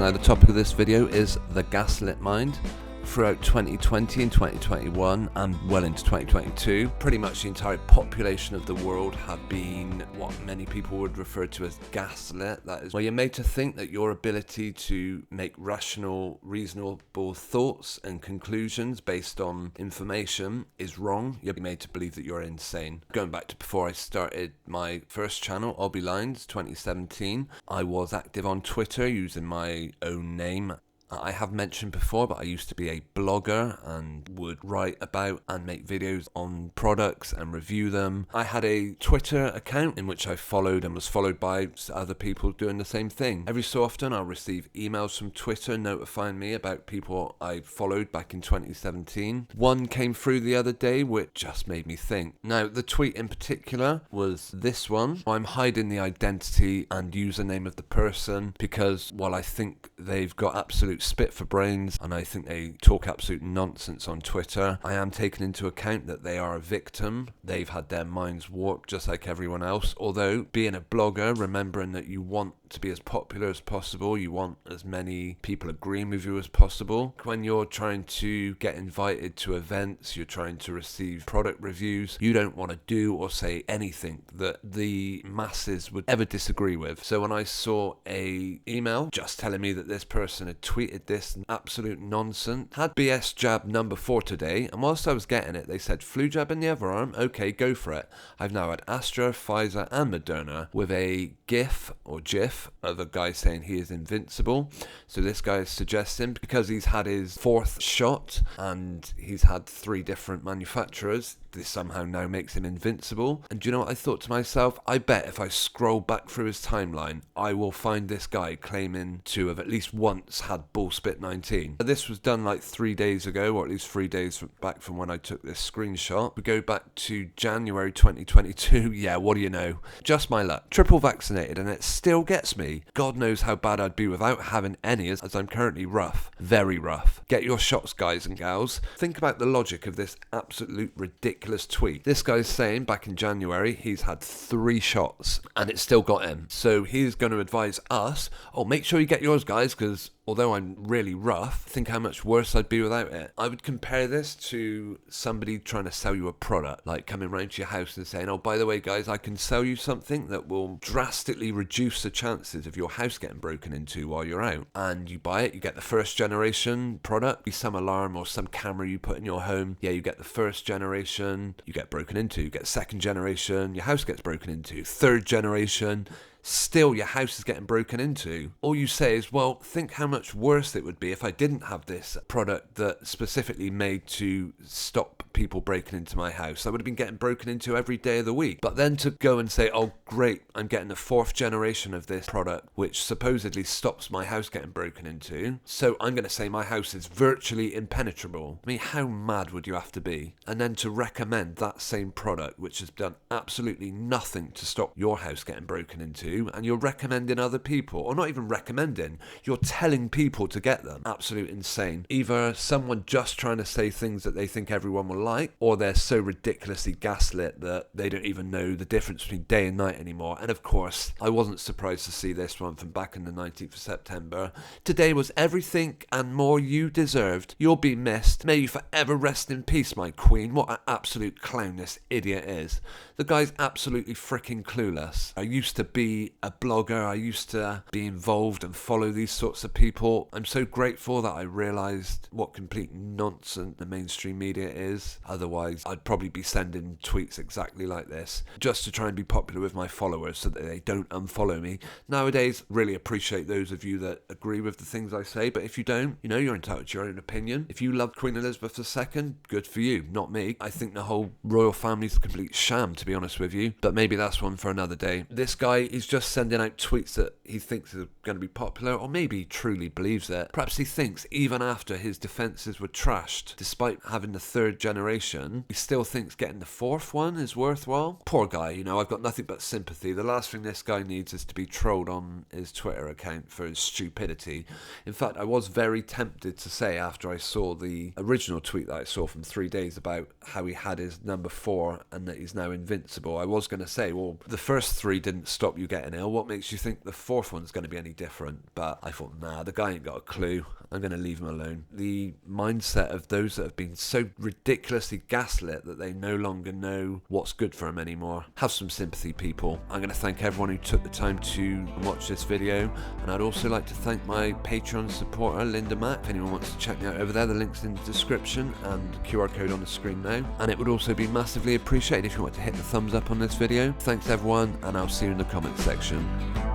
Now, the topic of this video is the gaslit mind. Throughout 2020 and 2021 and well into 2022, pretty much the entire population of the world have been what many people would refer to as gaslit. That is where you're made to think that your ability to make rational, reasonable thoughts and conclusions based on information is wrong. You're made to believe that you're insane. Going back to before I started my first channel, Obby Lines, 2017, I was active on Twitter using my own name. I have mentioned before, but I used to be a blogger and would write about and make videos on products and review them. I had a Twitter account in which I followed and was followed by other people doing the same thing. Every so often I'll receive emails from Twitter notifying me about people I followed back in 2017. One came through the other day which just made me think. Now, the tweet in particular was this one. I'm hiding the identity and username of the person because while I think they've got absolute spit for brains and I think they talk absolute nonsense on Twitter, I am taking into account that they are a victim. They've had their minds warped just like everyone else. Although being a blogger, remembering that you want to be as popular as possible, you want as many people agreeing with you as possible. When you're trying to get invited to events, you're trying to receive product reviews, you don't want to do or say anything that the masses would ever disagree with. So when I saw a email just telling me that this person had tweeted this absolute nonsense, had BS jab number 4 today, and whilst I was getting it, they said flu jab in the other arm, okay, go for it. I've now had Astra, Pfizer and Moderna with a GIF or GIF of a guy saying he is invincible. So this guy is suggesting because he's had his 4th shot and he's had 3 different manufacturers, this somehow now makes him invincible. And do you know what I thought to myself? I bet if I scroll back through his timeline, I will find this guy claiming to have at least once had Bullspit 19. This was done like 3 days ago, or at least 3 days back from when I took this screenshot. We go back to January 2022. Yeah, what do you know? Just my luck. Triple vaccinated and it still gets me. God knows how bad I'd be without having any, as I'm currently rough. Very rough. Get your shots, guys and gals. Think about the logic of this absolute ridiculous tweet. This guy's saying back in January he's had 3 shots and it still got him. So he's going to advise us, oh, make sure you get yours, guys, because although I'm really rough, think how much worse I'd be without it. I would compare this to somebody trying to sell you a product, like coming round to your house and saying, oh, by the way, guys, I can sell you something that will drastically reduce the chances of your house getting broken into while you're out. And you buy it, you get the 1st generation product, be some alarm or some camera you put in your home. Yeah, you get the 1st generation, you get broken into. You get 2nd generation, your house gets broken into. 3rd generation, still your house is getting broken into. All you say is, well, think how much worse it would be if I didn't have this product that specifically made to stop people breaking into my house. I would have been getting broken into every day of the week. But then to go and say, oh great, I'm getting the 4th generation of this product which supposedly stops my house getting broken into, so I'm going to say my house is virtually impenetrable. I mean, how mad would you have to be? And then to recommend that same product which has done absolutely nothing to stop your house getting broken into, and you're recommending other people, or not even recommending, you're telling people to get them. Absolute insane. Either someone just trying to say things that they think everyone will like, or they're so ridiculously gaslit that they don't even know the difference between day and night anymore. And of course, I wasn't surprised to see this one from back in the 19th of September. Today was everything and more you deserved. You'll be missed. May you forever rest in peace, my queen. What an absolute clown this idiot is. The guy's absolutely freaking clueless. I used to be a blogger. I used to be involved and follow these sorts of people. I'm so grateful that I realised what complete nonsense the mainstream media is. Otherwise, I'd probably be sending tweets exactly like this just to try and be popular with my followers so that they don't unfollow me. Nowadays, really appreciate those of you that agree with the things I say, but if you don't, you know, you're entitled to your own opinion. If you love Queen Elizabeth II, good for you, not me. I think the whole royal family's a complete sham, to be honest with you, but maybe that's one for another day. This guy is just sending out tweets that he thinks are going to be popular, or maybe he truly believes it. Perhaps he thinks even after his defences were trashed, despite having the 3rd generation, he still thinks getting the 4th one is worthwhile. Poor guy, you know, I've got nothing but sympathy. The last thing this guy needs is to be trolled on his Twitter account for his stupidity. In fact, I was very tempted to say after I saw the original tweet that I saw from 3 days about how he had his number 4 and that he's now invincible, I was going to say, well, the first 3 didn't stop you getting getting ill. What makes you think the fourth one's going to be any different? But I thought, nah, the guy ain't got a clue. I'm going to leave him alone. The mindset of those that have been so ridiculously gaslit that they no longer know what's good for them anymore. Have some sympathy, people. I'm going to thank everyone who took the time to watch this video, and I'd also like to thank my Patreon supporter, Linda Mack. If anyone wants to check me out over there, the link's in the description and QR code on the screen now. And it would also be massively appreciated if you want to hit the thumbs up on this video. Thanks everyone, and I'll see you in the comments section.